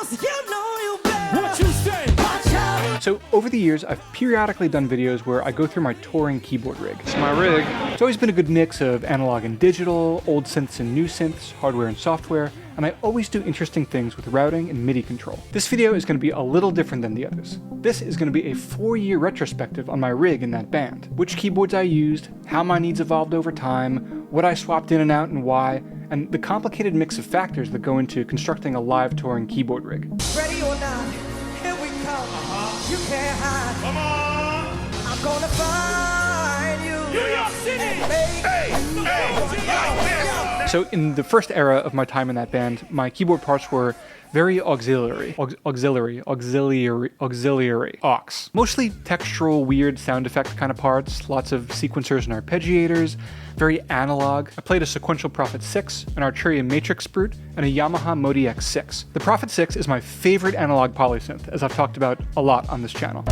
What you say? So over the years, I've periodically done videos where I go through my touring keyboard rig. It's my rig. It's always been a good mix of analog and digital, old synths and new synths, hardware and software, and I always do interesting things with routing and MIDI control. This video is going to be a little different than the others. This is going to be a 4-year retrospective on my rig in that band. Which keyboards I used, how my needs evolved over time, what I swapped in and out and why, and the complicated mix of factors that go into constructing a live touring keyboard rig. Ready or not, here we come. You can't hide. Come on! I'm gonna find you. New York City! So in the first era of my time in that band, my keyboard parts were very auxiliary. Aux. Mostly textural, weird sound effect kind of parts, lots of sequencers and arpeggiators, very analog. I played a Sequential Prophet 6, an Arturia Matrixbrute, and a Yamaha ModX 6. The Prophet 6 is my favorite analog polysynth, as I've talked about a lot on this channel.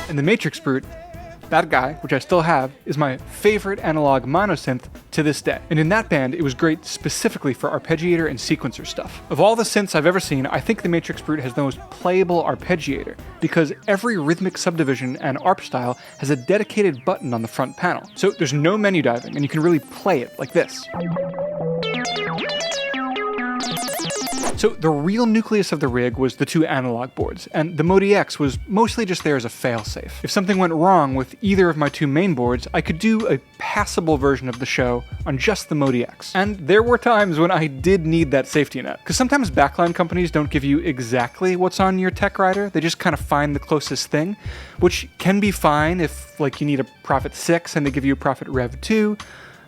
And the Matrixbrute, that guy, which I still have, is my favorite analog monosynth to this day. And in that band, it was great specifically for arpeggiator and sequencer stuff. Of all the synths I've ever seen, I think the Matrixbrute has the most playable arpeggiator, because every rhythmic subdivision and arp style has a dedicated button on the front panel. So there's no menu diving, and you can really play it like this. So the real nucleus of the rig was the 2 analog boards, and the ModX was mostly just there as a failsafe. If something went wrong with either of my 2 main boards, I could do a passable version of the show on just the ModX. And there were times when I did need that safety net, because sometimes backline companies don't give you exactly what's on your tech rider, they just kind of find the closest thing, which can be fine if like you need a Prophet 6 and they give you a Prophet Rev 2,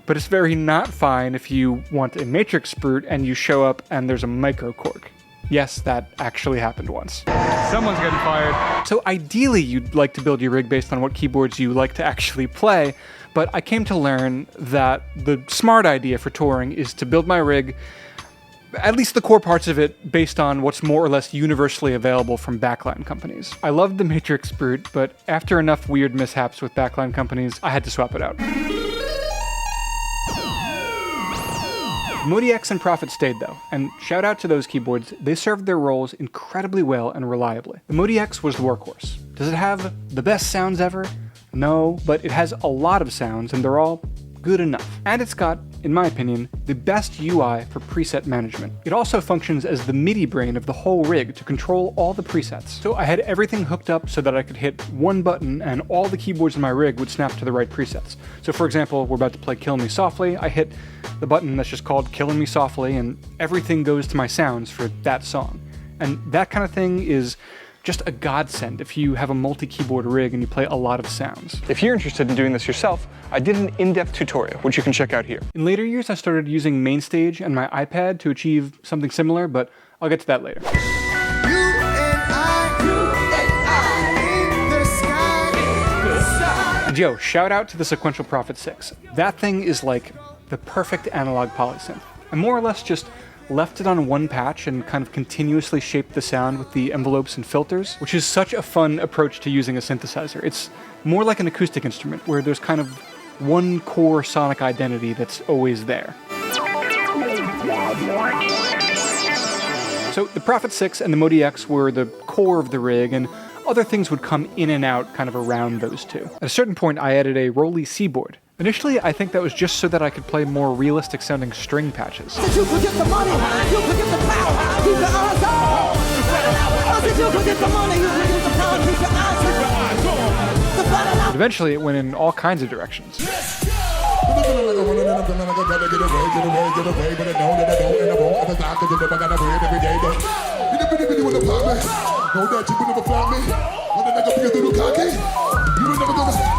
but it's very not fine if you want a Matrixbrute and you show up and there's a micro cork. Yes, that actually happened once. Someone's getting fired. So ideally you'd like to build your rig based on what keyboards you like to actually play, but I came to learn that the smart idea for touring is to build my rig, at least the core parts of it, based on what's more or less universally available from Backline Companies. I loved the Matrixbrute, but after enough weird mishaps with Backline Companies, I had to swap it out. ModX and Prophet stayed though, and shout out to those keyboards, they served their roles incredibly well and reliably. The ModX was the workhorse. Does it have the best sounds ever? No, but it has a lot of sounds and they're all good enough. And it's got, in my opinion, the best UI for preset management. It also functions as the MIDI brain of the whole rig to control all the presets. So I had everything hooked up so that I could hit one button and all the keyboards in my rig would snap to the right presets. So for example, we're about to play Kill Me Softly, I hit the button that's just called Killing Me Softly and everything goes to my sounds for that song. And that kind of thing is just a godsend if you have a multi-keyboard rig and you play a lot of sounds. If you're interested in doing this yourself, I did an in-depth tutorial, which you can check out here. In later years, I started using Mainstage and my iPad to achieve something similar, but I'll get to that later. And yo, shout out to the Sequential Prophet 6. That thing is like the perfect analog polysynth. I more or less just left it on one patch and kind of continuously shaped the sound with the envelopes and filters, which is such a fun approach to using a synthesizer. It's more like an acoustic instrument where there's kind of one core sonic identity that's always there. So the Prophet 6 and the ModX were the core of the rig, and other things would come in and out kind of around those two. At a certain point, I added a Roli Seaboard. Initially, I think that was just so that I could play more realistic sounding string patches. But eventually, it went in all kinds of directions.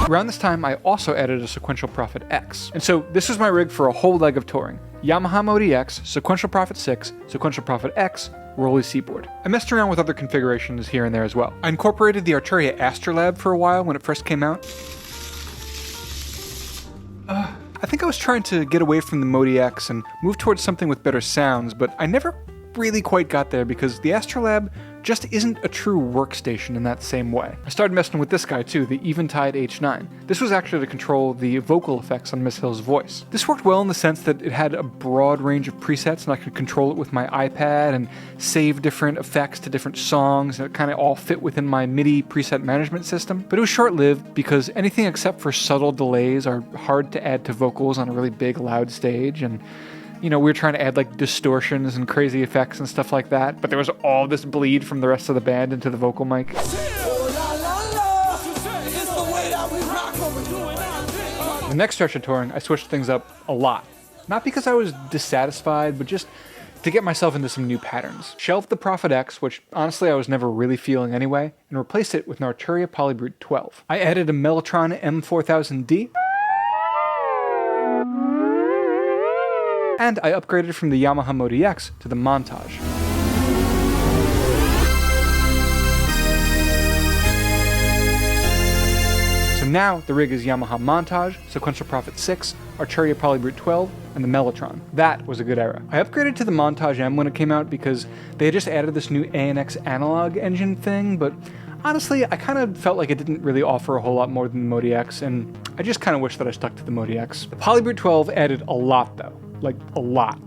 Around this time, I also added a Sequential Prophet X. And so this was my rig for a whole leg of touring. Yamaha ModX, Sequential Prophet 6, Sequential Prophet X, Roli Seaboard. I messed around with other configurations here and there as well. I incorporated the Arturia Astrolab for a while when it first came out. I think I was trying to get away from the ModX and move towards something with better sounds, but I never really quite got there because the Astrolab just isn't a true workstation in that same way. I started messing with this guy too, the Eventide H9. This was actually to control the vocal effects on Miss Hill's voice. This worked well in the sense that it had a broad range of presets and I could control it with my iPad and save different effects to different songs, and it kind of all fit within my MIDI preset management system. But it was short-lived because anything except for subtle delays are hard to add to vocals on a really big, loud stage, and we were trying to add like distortions and crazy effects and stuff like that, but there was all this bleed from the rest of the band into the vocal mic. The next stretch of touring, I switched things up a lot. Not because I was dissatisfied, but just to get myself into some new patterns. Shelved the Prophet X, which honestly I was never really feeling anyway, and replaced it with an Arturia Polybrute 12. I added a Mellotron M4000D, and I upgraded from the Yamaha ModX to the Montage. So now the rig is Yamaha Montage, Sequential Prophet X, Arturia Polybrute 12, and the Mellotron. That was a good era. I upgraded to the Montage M when it came out because they had just added this new ANX analog engine thing, but honestly, I kind of felt like it didn't really offer a whole lot more than the ModX, and I just kind of wish that I stuck to the ModX. The Polybrute 12 added a lot though. Like, a lot.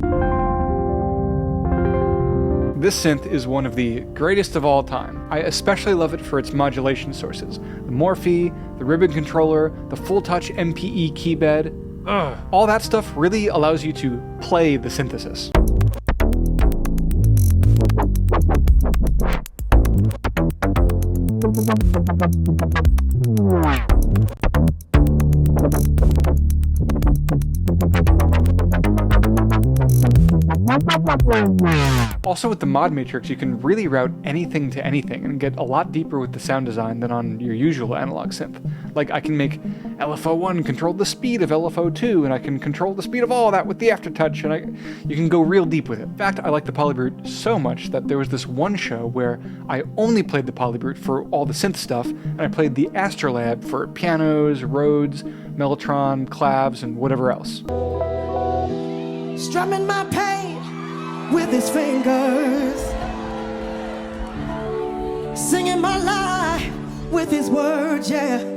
This synth is one of the greatest of all time. I especially love it for its modulation sources. The Morphe, the ribbon controller, the full touch MPE keybed. All that stuff really allows you to play the synthesis. Also with the Mod Matrix, you can really route anything to anything and get a lot deeper with the sound design than on your usual analog synth. Like, I can make LFO1 control the speed of LFO2, and I can control the speed of all of that with the aftertouch, and you can go real deep with it. In fact, I like the Polybrute so much that there was this one show where I only played the Polybrute for all the synth stuff, and I played the Astrolab for pianos, Rhodes, Mellotron, clavs, and whatever else. Strumming my pain with his fingers, singing my life with his words, yeah.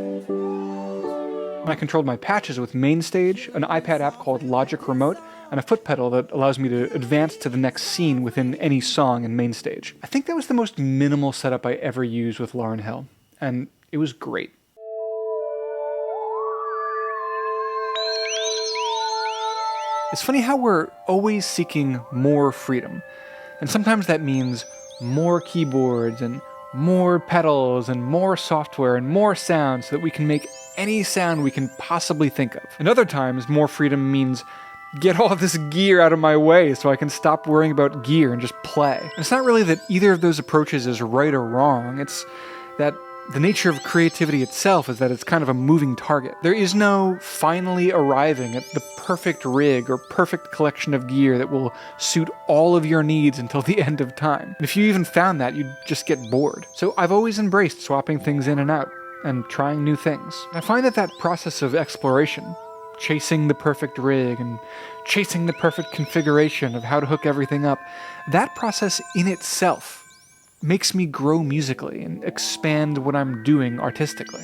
I controlled my patches with Mainstage, an iPad app called Logic Remote, and a foot pedal that allows me to advance to the next scene within any song in Mainstage. I think that was the most minimal setup I ever used with Lauryn Hill, and it was great. It's funny how we're always seeking more freedom, and sometimes that means more keyboards and more pedals and more software and more sound so that we can make any sound we can possibly think of. And other times, more freedom means get all this gear out of my way so I can stop worrying about gear and just play. And it's not really that either of those approaches is right or wrong, it's that the nature of creativity itself is that it's kind of a moving target. There is no finally arriving at the perfect rig or perfect collection of gear that will suit all of your needs until the end of time. And if you even found that, you'd just get bored. So I've always embraced swapping things in and out and trying new things. And I find that process of exploration, chasing the perfect rig and chasing the perfect configuration of how to hook everything up, that process in itself makes me grow musically and expand what I'm doing artistically.